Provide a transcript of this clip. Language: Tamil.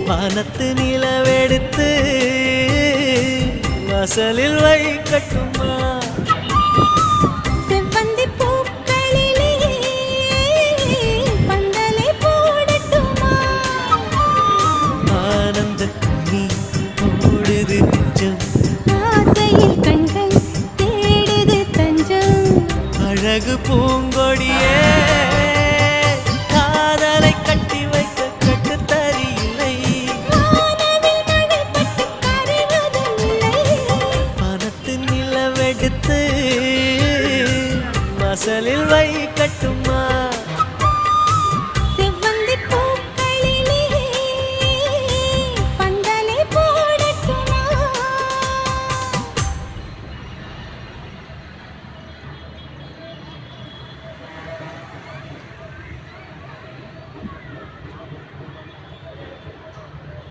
வானத்து நிலவெடுத்து வாசலில் வைக்கட்டுமா செவ்வந்தி பூக்களிலே பந்தலை போடட்டுமா ஆனந்த நீ ஓடுது நெஞ்சம் ஆசையில் கண்கள் தேடுது தஞ்சம் அழகு பூங்கொடியே காதலை கட்டி வைக்க கட்டுத்தறியில்லை வானவில் மழை பட்டு கரைவதுமில்லை வானத்து நிலவெடுத்து வாசலில் வை